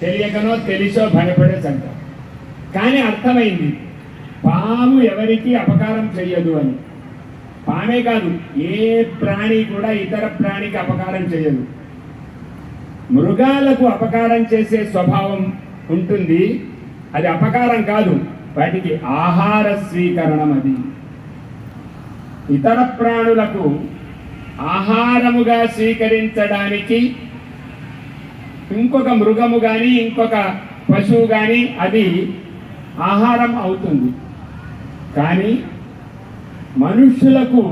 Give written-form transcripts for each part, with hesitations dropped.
తెలియకనో తెలిసో భయపడే చంటాం. కానీ అర్థమైంది పాము ఎవరికి అపకారం చెయ్యదు అని. పామే కాదు, ఏ ప్రాణి కూడా ఇతర ప్రాణికి అపకారం చేయదు. మృగాలకు అపకారం చేసే స్వభావం ఉంటుంది, అది అపకారం కాదు, వాటికి ఆహార స్వీకరణం. అది ఇతర ప్రాణులకు ఆహారముగా స్వీకరించడానికి ఇంకొక మృగము కానీ ఇంకొక పశువు కానీ అది ఆహారం అవుతుంది. కానీ మనుష్యులకు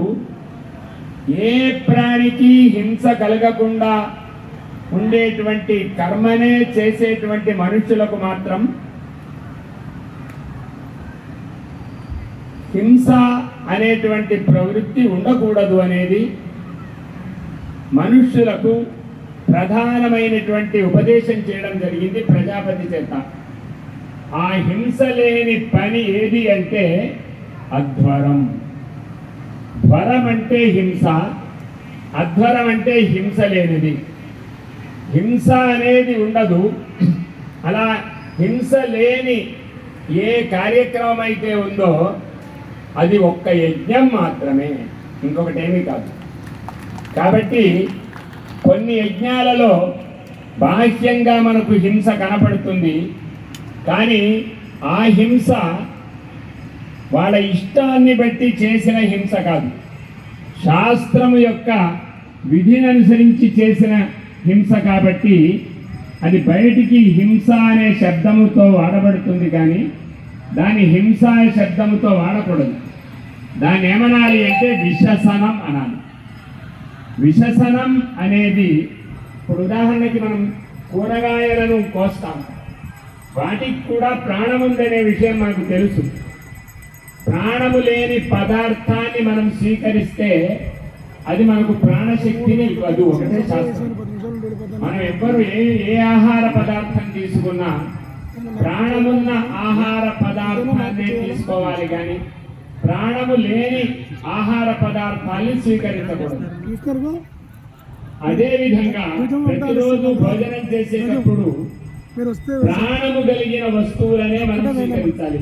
ఏ ప్రాణికి హింస కలగకుండా ఉండేటువంటి కర్మనే చేసేటువంటి మనుష్యులకు మాత్రం హింస అనేటువంటి ప్రవృత్తి ఉండకూడదు అనేది మనుష్యులకు ప్రధానమైనటువంటి ఉపదేశం చేయడం జరిగింది ప్రజాపతి చేత. ఆ హింస లేని పని ఏది అంటే అధ్వరం. ధ్వరం అంటే హింస, అధ్వరం అంటే హింస లేనిది. హింస అనేది ఉండదు. అలా హింస లేని ఏ కార్యక్రమం అయితే ఉందో అది ఒక్క యజ్ఞం మాత్రమే, ఇంకొకటి ఏమీ కాదు. కాబట్టి కొన్ని యజ్ఞాలలో బాహ్యంగా మనకు హింస కనపడుతుంది, కానీ ఆ హింస వాళ్ళ ఇష్టాన్ని బట్టి చేసిన హింస కాదు, శాస్త్రము యొక్క విధిని అనుసరించి చేసిన హింస. కాబట్టి అది బయటికి హింస అనే శబ్దముతో వాడబడుతుంది, కానీ దాని హింస అనే శబ్దముతో వాడకూడదు. దాన్ని ఏమనాలి అంటే విశసనం అనాలి. విశసనం అనేది ఇప్పుడు ఉదాహరణకి మనం కూరగాయలను కోస్తాం, వాటికి కూడా ప్రాణం ఉందనే విషయం మనకు తెలుసు. ప్రాణము లేని పదార్థాన్ని మనం స్వీకరిస్తే అది మనకు ప్రాణశక్తిని ఇవ్వదు. ఒకటే శాస్త్రం. మనం ఎవ్వరు ఏ ఆహార పదార్థం తీసుకున్నా ప్రాణమున్న ఆహార పదార్థాన్నే తీసుకోవాలి, కానీ ప్రాణము లేని ఆహార పదార్థాన్ని స్వీకరించకూడదు. అదేవిధంగా ప్రతిరోజు భోజనం చేసేటప్పుడు ప్రాణము కలిగిన వస్తువులనే మనం స్వీకరించాలి.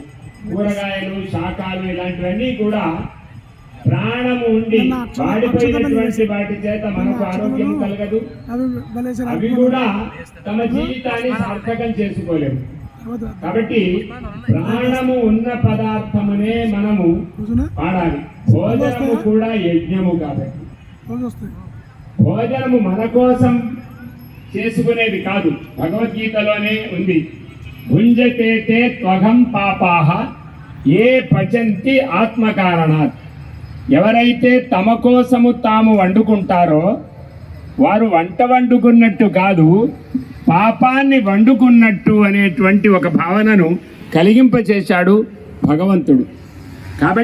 కూరగాయలు, శాకాలు ఇలాంటివన్నీ కూడా ప్రాణము ఉండి వాడిపోయినటువంటి వాటి చేత మనకు ఆరోగ్యం కలగదు. అవి కూడా తమ జీవితాన్ని సార్థకం చేసుకోలేము. కాబట్టి ప్రాణము ఉన్న పదార్థమునే మనము వాడాలి. భోజనము కూడా యజ్ఞము. కాబట్టి భోజనము మన కోసం చేసుకునేది కాదు. భగవద్గీతలోనే ఉంది, భుంజతే త్వగం పాపాహ ఏ పచంతి ఆత్మకారణాత్. ఎవరైతే తమ కోసము తాము వండుకుంటారో వారు వంట వండుకున్నట్టు కాదు, పాపాన్ని వండుకున్నట్టు అనేటువంటి ఒక భావనను కలిగింపచేశాడు భగవంతుడు. కాబట్టి